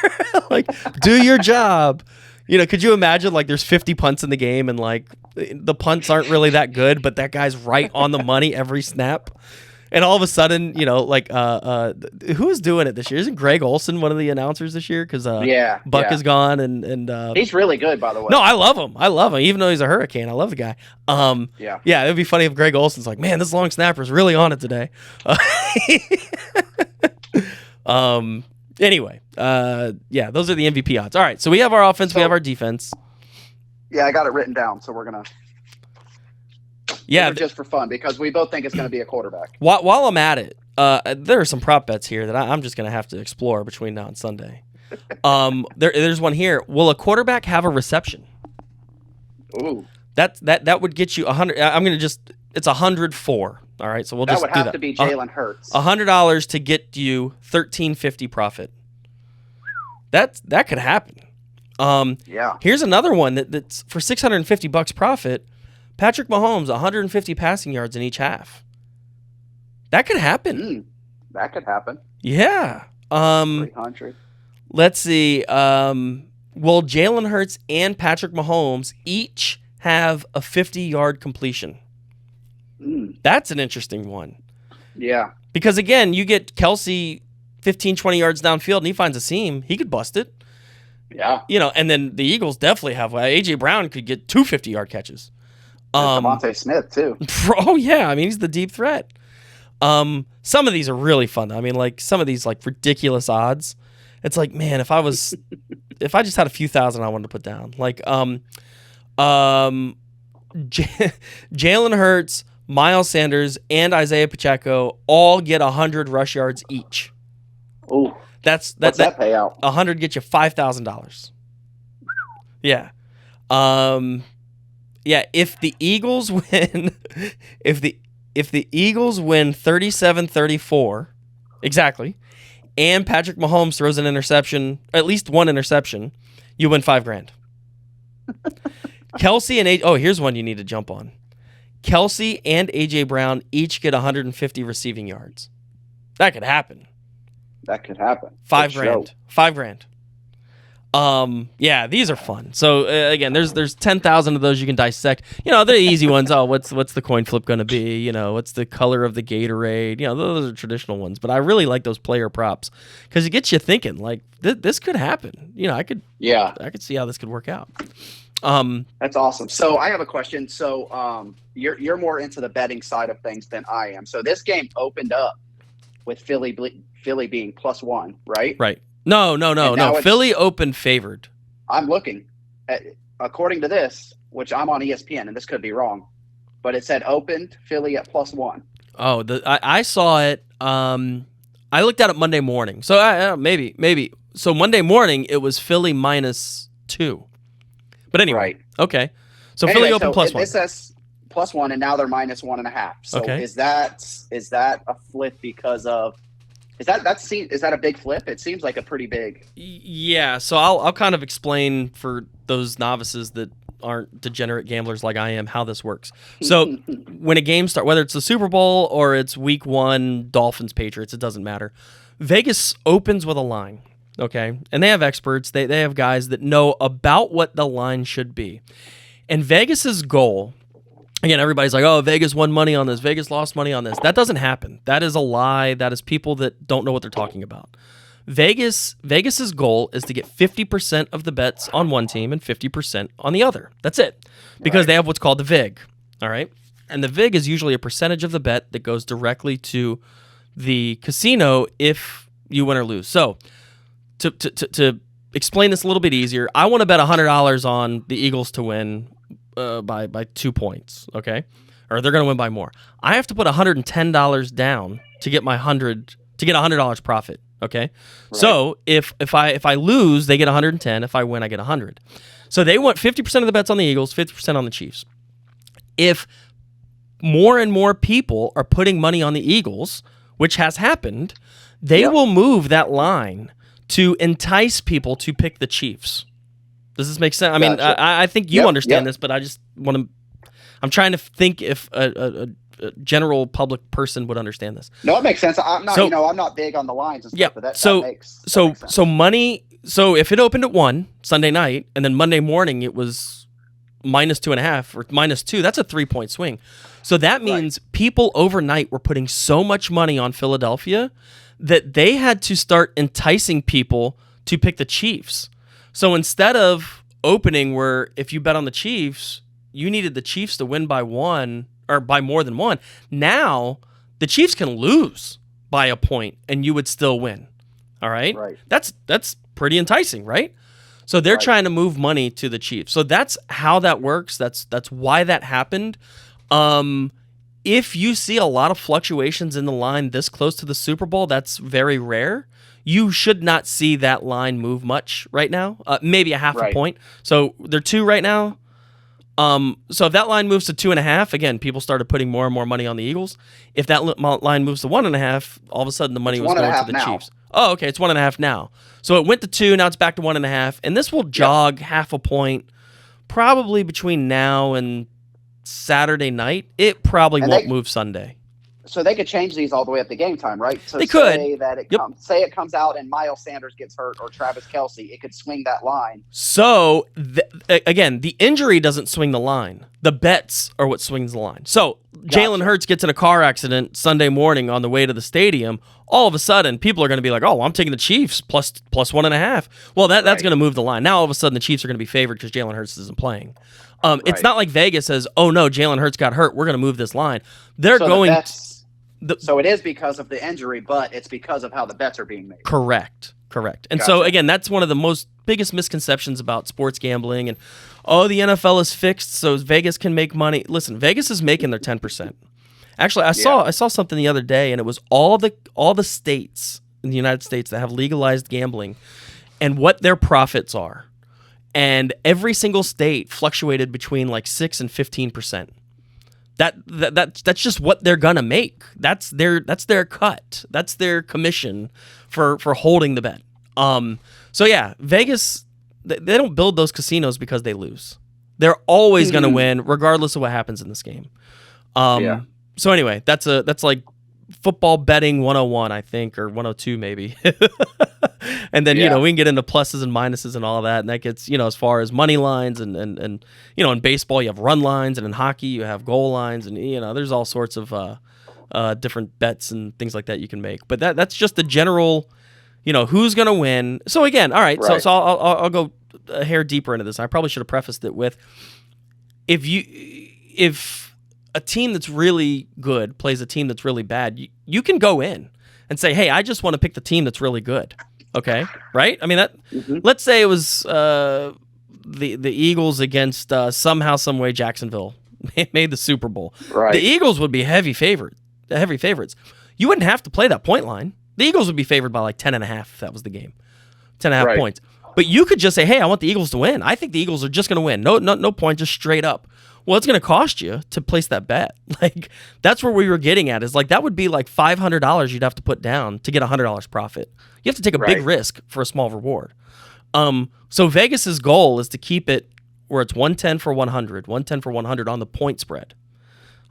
like do your job. Could you imagine like there's 50 punts in the game and like the punts aren't really that good, but that guy's right on the money every snap. And all of a sudden, like who's doing it this year? Isn't Greg Olson one of the announcers this year? Because Buck is gone and he's really good, by the way. No, I love him. Even though he's a Hurricane, I love the guy. Yeah, it'd be funny if Greg Olson's like, man, this long snapper's really on it today. Anyway, those are the MVP odds. All right, so we have our offense, we have our defense. Yeah, I got it written down, so we're gonna. Yeah, just for fun because we both think it's going to be a quarterback. While I'm at it, there are some prop bets here that I'm just going to have to explore between now and Sunday. There's one here. Will a quarterback have a reception? Ooh, that would get you 100. I'm going to it's 104. All right, so we'll just do that. That would have to be Jalen Hurts. $100 to get you $1,350 profit. That could happen. Here's another one that's for $650 profit. Patrick Mahomes, 150 passing yards in each half. That could happen. That could happen. Yeah. 300. Let's see. Will Jalen Hurts and Patrick Mahomes each have a 50-yard completion? That's an interesting one. Yeah. Because, again, you get Kelsey 15, 20 yards downfield, and he finds a seam. He could bust it. Yeah. And then the Eagles definitely have. A.J. Brown could get 2 50-yard catches. Devontae Smith, too. Oh, yeah. I mean, he's the deep threat. Some of these are really fun. I mean, like, some of these, like, ridiculous odds. It's like, man, if I just had a few thousand I wanted to put down. Like, Jalen Hurts, Miles Sanders, and Isaiah Pacheco all get 100 rush yards each. Ooh. What's that payout? 100 gets you $5,000. Yeah. Yeah, if the Eagles win if the Eagles win 37-34, exactly, and Patrick Mahomes throws an interception, at least one interception, you win $5,000. Kelsey and here's one you need to jump on. Kelsey and A.J. Brown each get 150 receiving yards. That could happen. $5,000. $5,000. Yeah, these are fun. So again, there's 10,000 of those you can dissect. The easy ones. Oh, what's the coin flip going to be? What's the color of the Gatorade? Those are traditional ones. But I really like those player props because it gets you thinking. Like this could happen. I could see how this could work out. That's awesome. So I have a question. So you're more into the betting side of things than I am. So this game opened up with Philly being +1, right? Right. No. Philly opened favored. I'm looking at, according to this, which I'm on ESPN, and this could be wrong, but it said opened Philly at +1. Oh, I saw it. I looked at it Monday morning. So maybe. So Monday morning it was Philly -2. But anyway, right. Okay. So Philly opened +1. It says +1, and now they're -1.5. So okay. Is that a flip because of? Is that a big flip? It seems like a pretty big. Yeah, so I'll kind of explain for those novices that aren't degenerate gamblers like I am how this works. So when a game starts, whether it's the Super Bowl or it's Week 1 Dolphins Patriots, it doesn't matter. Vegas opens with a line. okay? And they have experts. They have guys that know about what the line should be. And Vegas's goal, again, everybody's like, oh, Vegas won money on this. Vegas lost money on this. That doesn't happen. That is a lie. That is people that don't know what they're talking about. Vegas's goal is to get 50% of the bets on one team and 50% on the other. That's it. Because they have what's called the VIG, all right? And the VIG is usually a percentage of the bet that goes directly to the casino if you win or lose. So to explain this a little bit easier, I want to bet $100 on the Eagles to win by 2 points, okay? Or they're going to win by more. I have to put $110 down to get my $100 profit. Okay, right. So if I lose, they get 110. If I win, I get 100. So they want 50% of the bets on the Eagles, 50% on the Chiefs. If more and more people are putting money on the Eagles, which has happened, they will move that line to entice people to pick the Chiefs. Does this make sense? I mean, I think you understand this, but I just want to. I'm trying to think if a general public person would understand this. No, it makes sense. I'm not, I'm not big on the lines and stuff, but that makes sense. So money. So if it opened at 1 Sunday night and then Monday morning it was -2.5 or -2, that's a 3-point swing. So that means people overnight were putting so much money on Philadelphia that they had to start enticing people to pick the Chiefs. So instead of opening where if you bet on the Chiefs, you needed the Chiefs to win by 1 or by more than 1. Now, the Chiefs can lose by a point and you would still win. All right? That's pretty enticing, right? So they're trying to move money to the Chiefs. So that's how that works. That's why that happened. If you see a lot of fluctuations in the line this close to the Super Bowl, that's very rare. You should not see that line move much right now. Maybe a half a point. So they're 2 right now. So if that line moves to 2.5, again, people started putting more and more money on the Eagles. If that line moves to 1.5, all of a sudden the money was going to the Chiefs. Oh, okay, it's 1.5 now. So it went to 2, now it's back to 1.5, and this will jog half a point, probably between now and Saturday night. It probably won't move Sunday. So they could change these all the way up to game time, right? So they could. Say it comes out and Miles Sanders gets hurt or Travis Kelce, it could swing that line. So, again, the injury doesn't swing the line. The bets are what swings the line. So Jalen Hurts gets in a car accident Sunday morning on the way to the stadium. All of a sudden, people are going to be like, oh, well, I'm taking the Chiefs plus 1.5. Well, that's going to move the line. Now, all of a sudden, the Chiefs are going to be favored because Jalen Hurts isn't playing. It's not like Vegas says, oh, no, Jalen Hurts got hurt. We're going to move this line. So it is because of the injury, but it's because of how the bets are being made. Correct. And so, again, that's one of the biggest misconceptions about sports gambling. And, the NFL is fixed so Vegas can make money. Listen, Vegas is making their 10%. Actually, I saw something the other day, and it was all the states in the United States that have legalized gambling and what their profits are. And every single state fluctuated between like 6 and 15%. That's just what they're gonna make. That's their cut. That's their commission for holding the bet. So yeah, Vegas, they don't build those casinos because they lose. They're always gonna win regardless of what happens in this game. So anyway, that's like football betting 101, I think, or 102 maybe. And then, we can get into pluses and minuses and all of that. And that gets, as far as money lines and in baseball, you have run lines, and in hockey, you have goal lines. And, there's all sorts of different bets and things like that you can make. But that's just the general, who's going to win. So again, all right. So I'll go a hair deeper into this. I probably should have prefaced it with, if a team that's really good plays a team that's really bad, you can go in and say, hey, I just want to pick the team that's really good. Okay, right? I mean, let's say it was the Eagles against somehow, some way Jacksonville made the Super Bowl. Right. The Eagles would be heavy favorites. You wouldn't have to play that point line. The Eagles would be favored by like 10.5 if that was the game. 10.5 points. But you could just say, hey, I want the Eagles to win. I think the Eagles are just going to win. No point, just straight up. Well, it's going to cost you to place that bet. Like, that's where we were getting at, is like that would be like $500 you'd have to put down to get $100 profit. You have to take a big risk for a small reward. So Vegas's goal is to keep it where it's 110 for 100 on the point spread.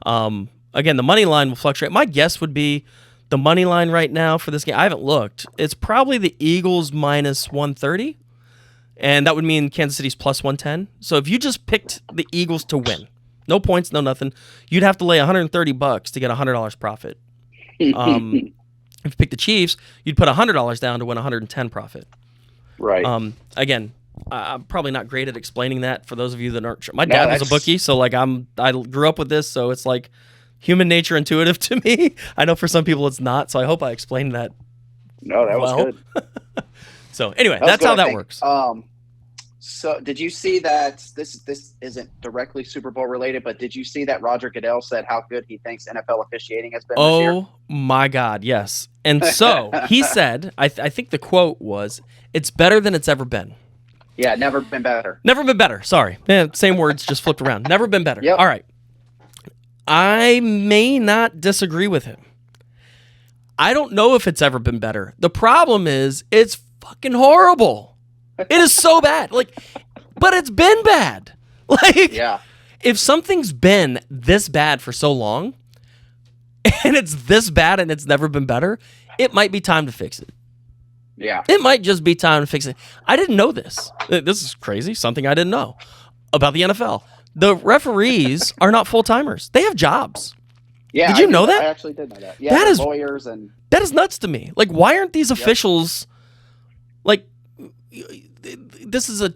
Again, the money line will fluctuate. My guess would be the money line right now for this game, I haven't looked. It's probably the Eagles minus 130, and that would mean Kansas City's plus 110. So if you just picked the Eagles to win, no points, no nothing, you'd have to lay $130 to get $100 profit. If you pick the Chiefs, you'd put $100 down to win $110 profit. Right. Again, I'm probably not great at explaining that for those of you that aren't sure. My dad was a bookie, so like I grew up with this, so it's like human nature intuitive to me. I know for some people it's not, so I hope I explained that. No, that was good. So anyway, that's how that works. So did you see that this isn't directly Super Bowl related, but did you see that Roger Goodell said how good he thinks NFL officiating has been this year? Oh my God, yes. And so he said, I think the quote was, "It's better than it's ever been." Yeah, never been better. Never been better. Sorry. Same words, just flipped around. Never been better. Yep. All right. I may not disagree with him. I don't know if it's ever been better. The problem is it's fucking horrible. It is so bad. But it's been bad. If something's been this bad for so long and it's this bad and it's never been better, it might be time to fix it. Yeah. It might just be time to fix it. I didn't know this. This is crazy. Something I didn't know about the NFL. The referees are not full-timers. They have jobs. Yeah. Did you know that? I actually did know that. Yeah, that is lawyers and that is nuts to me. Like, why aren't these officials like this is a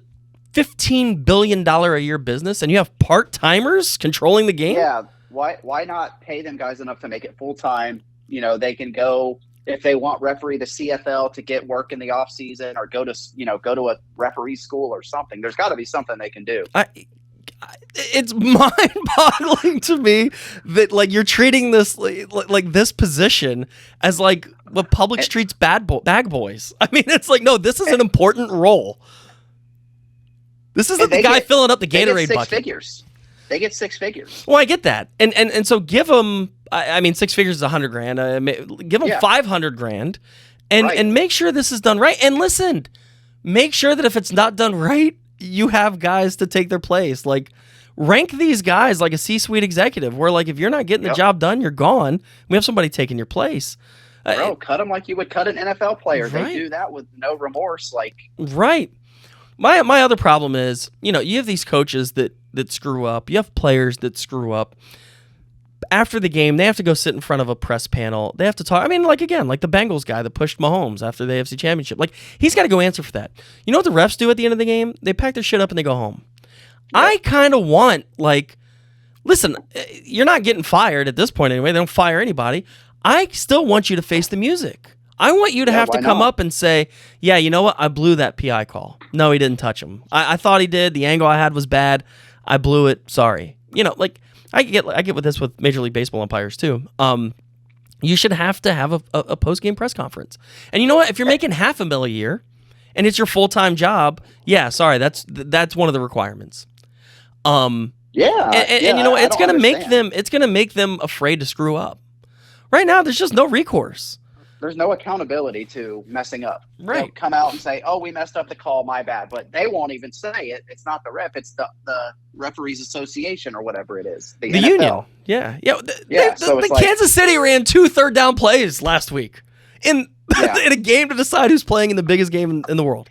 $15 billion a year business and you have part-timers controlling the game? Yeah. Why not pay them guys enough to make it full-time? You know, they can go if they want referee the CFL to get work in the off season or go to a referee school or something. There's got to be something they can do. It's mind-boggling to me that like you're treating this like this position as like the public streets bag boys. I mean, it's like, no, this is an important role. This isn't the guy filling up the Gatorade bucket. Figures. They get six figures. Well, I get that, and so give them. I mean, six figures is $100,000. Give them $500,000, and make sure this is done right. And listen, make sure that if it's not done right, you have guys to take their place. Like, rank these guys like a C-suite executive, where like if you're not getting the job done, you're gone. We have somebody taking your place. Bro, cut them like you would cut an NFL player. Right. They do that with no remorse. Right. My other problem is, you have these coaches that screw up. You have players that screw up. After the game, they have to go sit in front of a press panel. They have to talk. I mean, like the Bengals guy that pushed Mahomes after the AFC Championship. Like, he's got to go answer for that. You know what the refs do at the end of the game? They pack their shit up and they go home. Yep. I kind of want, listen, you're not getting fired at this point anyway. They don't fire anybody. I still want you to face the music. I want you to have to come up and say, yeah, you know what? I blew that PI call. No, he didn't touch him. I thought he did. The angle I had was bad. I blew it. Sorry. I get with this with Major League Baseball umpires too. You should have to have a post-game press conference. And you know what? If you're making $500,000 a year and it's your full-time job, yeah, sorry, that's one of the requirements. And you know what? It's gonna make them afraid to screw up. Right now, there's just no recourse. There's no accountability to messing up. Right. They'll come out and say, "Oh, we messed up the call, my bad," but they won't even say it. It's not the ref; it's the referees association or whatever it is. The NFL. Union. Yeah. The Kansas City ran 2 third-down plays last week in a game to decide who's playing in the biggest game in the world.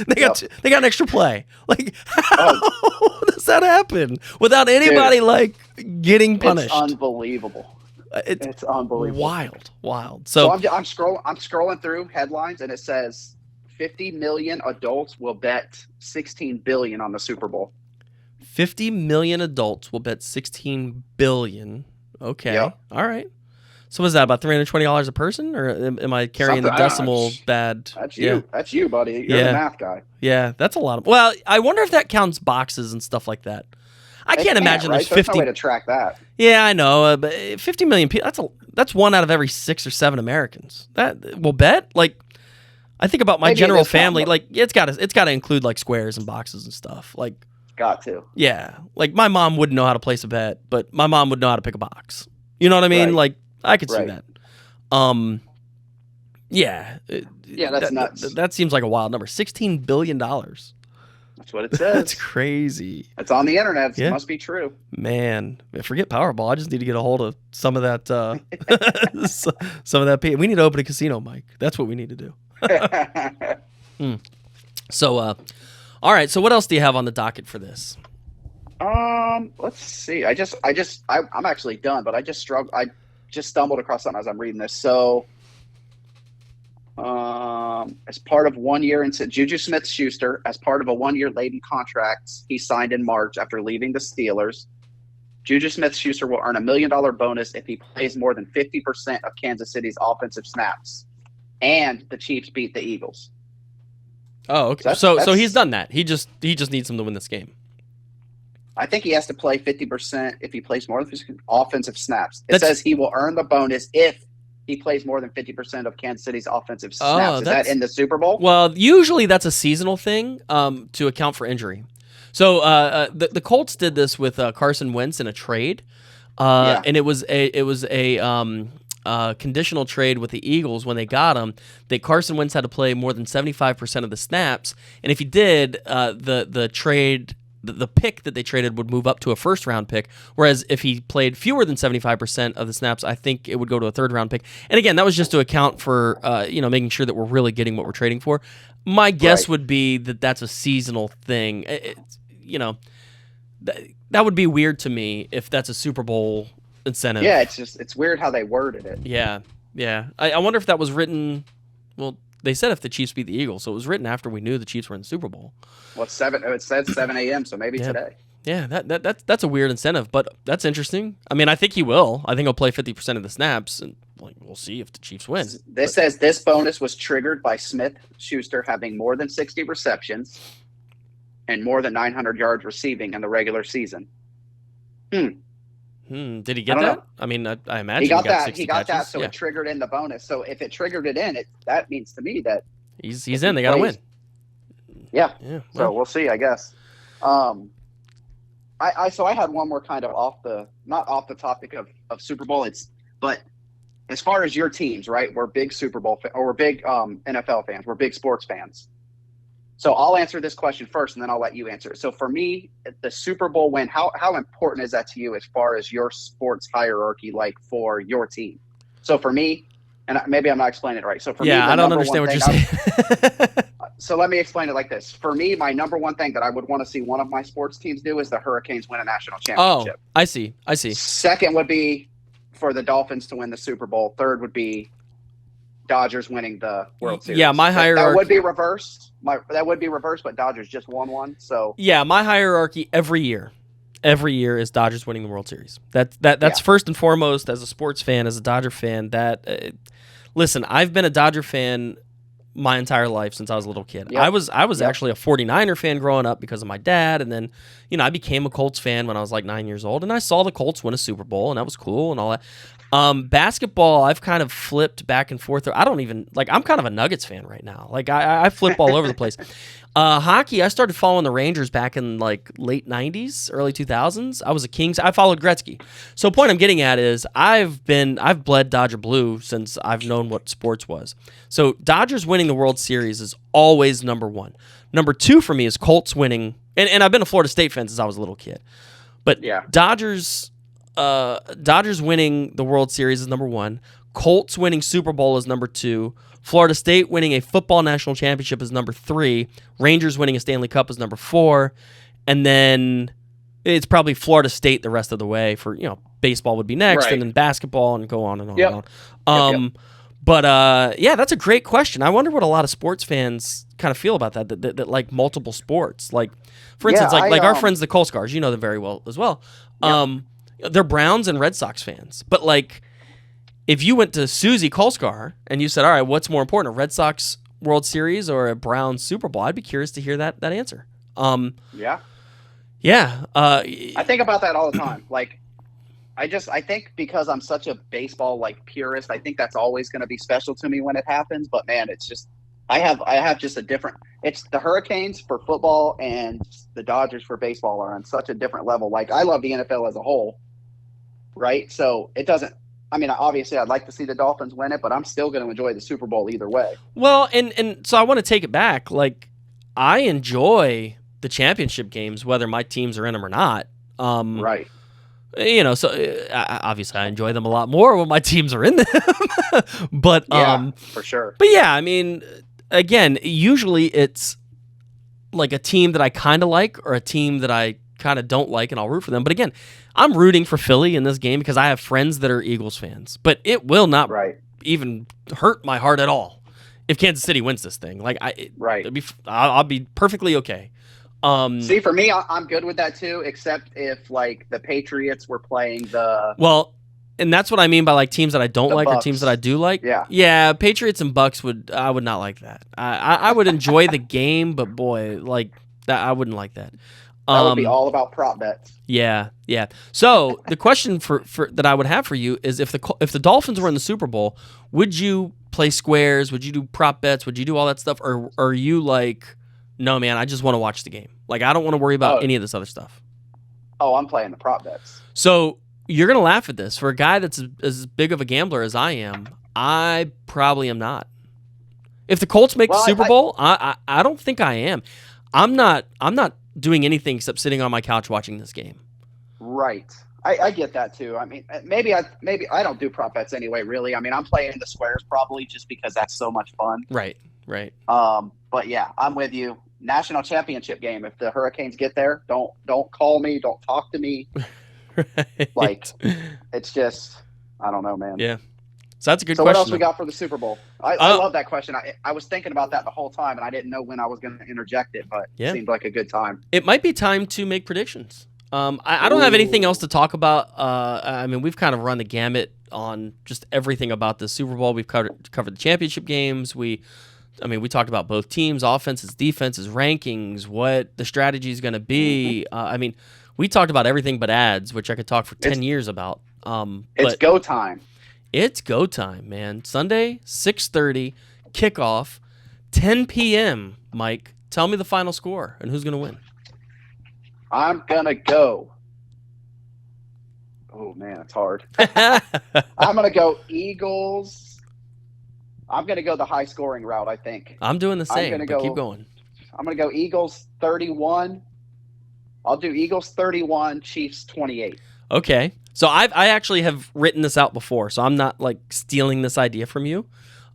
They got an extra play. Like, how does that happen without anybody getting punished? It's unbelievable. It's unbelievable. Wild. So I'm scrolling through headlines and it says 50 million adults will bet 16 billion on the Super Bowl. 50 million adults will bet 16 billion. Okay. Yep. All right. So was that about $320 a person, or am I carrying the decimal bad? That's you. Yeah. That's you, buddy. You're the math guy. Yeah, that's a lot. Well, I wonder if that counts boxes and stuff like that. I can't imagine there's 50. There's no way to track that. Yeah, I know, but 50 million people, that's 1 out of every 6 or 7 Americans that will bet. Like, I think about my general family, it's got to include squares and boxes and stuff. Got to. Yeah. My mom wouldn't know how to place a bet, but my mom would know how to pick a box. You know what I mean? Right. I could see that. Yeah, that's nuts. That seems like a wild number. $16 billion. That's what it That's says. crazy. It's on the internet. It Yeah. must be true. Man, forget Powerball. I just need to get a hold of some of that. Some of that. We need to open a casino, Mike. That's what we need to do. So, all right. So, what else do you have on the docket for this? Let's see. I'm actually done, but I just stumbled across something as I'm reading this. So, as part of 1 year into Juju Smith-Schuster, as part of a 1 year laden contract he signed in March after leaving the Steelers, Juju Smith-Schuster will earn $1 million bonus if he plays more than 50% of Kansas City's offensive snaps, and the Chiefs beat the Eagles. Oh, okay. So he's done that. He just needs him to win this game. I think he has to play 50% if he plays more than 50% offensive snaps. It says he will earn the bonus if he plays more than 50% of Kansas City's offensive snaps. Is that in the Super Bowl? Well, usually that's a seasonal thing to account for injury. So the Colts did this with Carson Wentz in a trade, and it was a conditional trade with the Eagles when they got him. That Carson Wentz had to play more than 75% of the snaps, and if he did, the trade. The pick that they traded would move up to a first-round pick, whereas if he played fewer than 75% of the snaps, I think it would go to a third-round pick. And again, that was just to account for making sure that we're really getting what we're trading for. My guess would be that that's a seasonal thing. That would be weird to me if that's a Super Bowl incentive. Yeah, it's weird how they worded it. Yeah. I wonder if that was written. Well, they said if the Chiefs beat the Eagles, so it was written after we knew the Chiefs were in the Super Bowl. Well, it said 7 a.m., so maybe today. Yeah, that's a weird incentive, but that's interesting. I mean, I think he will. I think he'll play 50% of the snaps, and we'll see if the Chiefs win. This says this bonus was triggered by Smith-Schuster having more than 60 receptions and more than 900 yards receiving in the regular season. Did he get that? I mean, I imagine he got that. He got that, so it triggered in the bonus. So if it triggered it in, that means to me that he's in. They got to win. Yeah. So we'll see, I guess. So I had one more kind of not off the topic of Super Bowl. But as far as your teams, right? We're big Super Bowl or we're big NFL fans. We're big sports fans. So I'll answer this question first, and then I'll let you answer it. So for me, the Super Bowl win, how important is that to you as far as your sports hierarchy, like for your team? So for me, and maybe I'm not explaining it right. So for me, I don't understand what you're saying. So let me explain it like this. For me, my number one thing that I would want to see one of my sports teams do is the Hurricanes win a national championship. Oh, I see. Second would be for the Dolphins to win the Super Bowl. Third would be Dodgers winning the World Series. Yeah, my hierarchy. That would be reversed. But Dodgers just won one. So yeah, my hierarchy every year is Dodgers winning the World Series. That's first and foremost as a sports fan, as a Dodger fan. Listen, I've been a Dodger fan my entire life since I was a little kid. Yep. I was actually a 49er fan growing up because of my dad, and then I became a Colts fan when I was like 9 years old, and I saw the Colts win a Super Bowl, and that was cool and all that. Basketball, I've kind of flipped back and forth. I don't even I'm kind of a Nuggets fan right now. I flip all over the place. Hockey, I started following the Rangers back in like late 90s, early 2000s. I was a Kings. I followed Gretzky. So the point I'm getting at is I've bled Dodger blue since I've known what sports was. So Dodgers winning the World Series is always number one. Number two for me is Colts winning, and I've been a Florida State fan since I was a little kid. But Dodgers winning the World Series is number one. Colts winning Super Bowl is number two. Florida State winning a football national championship is number three. Rangers winning a Stanley Cup is number four. And then it's probably Florida State the rest of the way for, baseball would be next, and then basketball, and go on and on and on. But that's a great question. I wonder what a lot of sports fans kind of feel about that like multiple sports. Like, for instance, our friends, the Kolskars, you know them very well as well. They're Browns and Red Sox fans. But, if you went to Susie Kolskar and you said, all right, what's more important, a Red Sox World Series or a Browns Super Bowl? I'd be curious to hear that answer. Yeah. I think about that all the time. I think because I'm such a baseball purist, I think that's always going to be special to me when it happens. But man, it's just I have just a different. It's the Hurricanes for football and the Dodgers for baseball are on such a different level. I love the NFL as a whole, right? So it doesn't. I mean, obviously, I'd like to see the Dolphins win it, but I'm still going to enjoy the Super Bowl either way. Well, and so I want to take it back. I enjoy the championship games, whether my teams are in them or not. Right. So obviously I enjoy them a lot more when my teams are in them. But yeah, for sure. But yeah, I mean, again, usually it's like a team that I kind of like or a team that I kind of don't like, and I'll root for them. But again, I'm rooting for Philly in this game because I have friends that are Eagles fans. But it will not even hurt my heart at all if Kansas City wins this thing. Like I'll be perfectly okay. See, for me, I'm good with that too, except if like the Patriots were playing and that's what I mean by like teams that I don't like Bucs. Or teams that I do like. Yeah, Patriots and Bucks I would not like that. I would enjoy the game, but boy, like that, I wouldn't like that. That would be all about prop bets. Yeah. So the question for that I would have for you is if the Dolphins were in the Super Bowl, would you play squares? Would you do prop bets? Would you do all that stuff? Or are you like, no, man, I just want to watch the game. Like, I don't want to worry about any of this other stuff. Oh, I'm playing the prop bets. So you're going to laugh at this. For a guy that's as big of a gambler as I am, I probably am not. If the Colts make the Super Bowl, I don't think I am. I'm not doing anything except sitting on my couch watching this game. Right. I get that too. I mean, maybe I don't do prop bets anyway, really. I mean, I'm playing the squares probably just because that's so much fun. Right. But yeah, I'm with you. National championship game. If the Hurricanes get there, don't call me, don't talk to me. Right. Like, it's just, I don't know, man. Yeah. So that's a good question. So what else we got for the Super Bowl? I love that question. I was thinking about that the whole time, and I didn't know when I was going to interject it, but it seemed like a good time. It might be time to make predictions. I don't have anything else to talk about. I mean, we've kind of run the gamut on just everything about the Super Bowl. We've covered the championship games. We talked about both teams, offenses, defenses, rankings, what the strategy is going to be. I mean, we talked about everything but ads, which I could talk for 10 years about. It's go time. It's go time, man. Sunday, 6:30, kickoff, 10 p.m., Mike. Tell me the final score and who's going to win. I'm going to go. Oh, man, it's hard. I'm going to go Eagles. I'm going to go the high-scoring route, I think. I'm doing the same, but keep going. I'm going to go Eagles 31. I'll do Eagles 31, Chiefs 28. Okay. So I actually have written this out before, so I'm not like stealing this idea from you.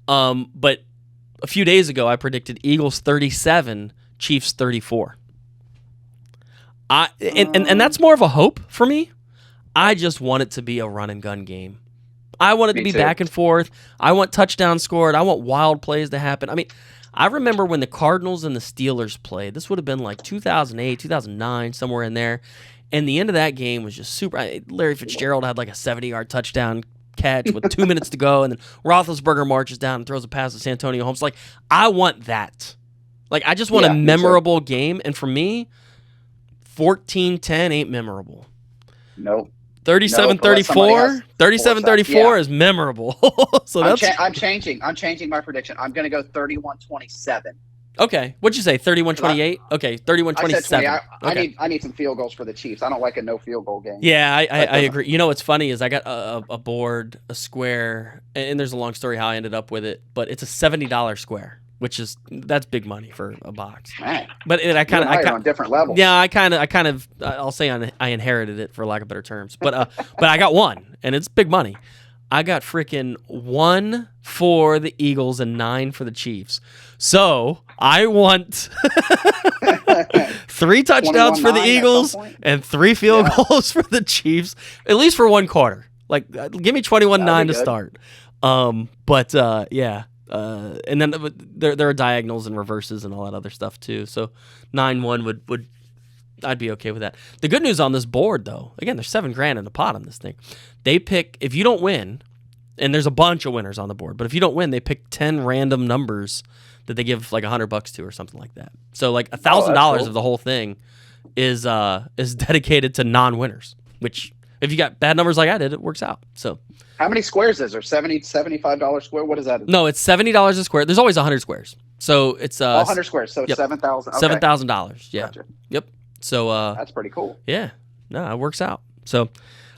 But a few days ago, I predicted Eagles 37, Chiefs 34. And that's more of a hope for me. I just want it to be a run and gun game. I want it to be back and forth. I want touchdowns scored. I want wild plays to happen. I mean, I remember when the Cardinals and the Steelers played. This would have been like 2008, 2009, somewhere in there. And the end of that game was just super. Larry Fitzgerald had like a 70-yard touchdown catch with 2 minutes to go, and then Roethlisberger marches down and throws a pass to Santonio Holmes. Like, I want that. Like, I just want a memorable game. And for me, 14-10 ain't memorable. Nope. 37-34. 37-34 is memorable. So I'm changing my prediction. I'm going to go 31-27. Okay. What'd you say? 31-28? Okay, 31-27. I need some field goals for the Chiefs. I don't like a no field goal game. Yeah, I agree. You know what's funny is I got a board, a square, and there's a long story how I ended up with it, but it's a $70 square, that's big money for a box. Man, but I kind of on different levels. Yeah, I kind of I'll say I inherited it for lack of better terms. But I got one, and it's big money. I got freaking 1 for the Eagles and 9 for the Chiefs. So I want 3 touchdowns for the Eagles and 3 field goals for the Chiefs, at least for one quarter. Like, give me 21-9 to start. And then there are diagonals and reverses and all that other stuff too. So 9-1 would I'd be okay with that. The good news on this board, though, again, there's $7,000 in the pot on this thing. They pick, if you don't win, and there's a bunch of winners on the board, but if you don't win, they pick 10 random numbers that they give like $100 to or something like that. So like $1,000 of the whole thing is dedicated to non-winners, which if you got bad numbers like I did, it works out. So how many squares is there? $75 square? What is that? No, it's $70 a square. There's always 100 squares. So it's 100 squares. So it's $7,000. Okay. $7,000. Yeah. Gotcha. Yep. So that's pretty cool. Yeah. No, it works out. So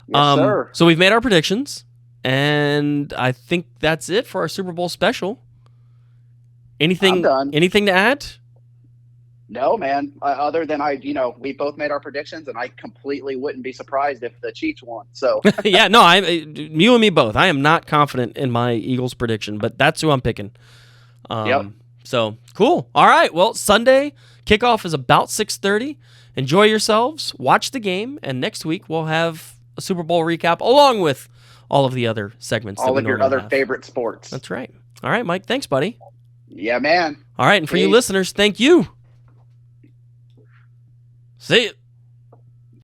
yes, sir. So we've made our predictions, and I think that's it for our Super Bowl special. Anything to add? No, man. Other than we both made our predictions, and I completely wouldn't be surprised if the Chiefs won. So Yeah, no, you and me both. I am not confident in my Eagles prediction, but that's who I'm picking. yep. So cool. All right. Well, Sunday kickoff is about 6:30. Enjoy yourselves. Watch the game, and next week we'll have a Super Bowl recap along with all of the other segments. All that of we your other have. favorite sports. That's right. All right, Mike. Thanks, buddy. Yeah, man. All right, and for you listeners, thank you. See you.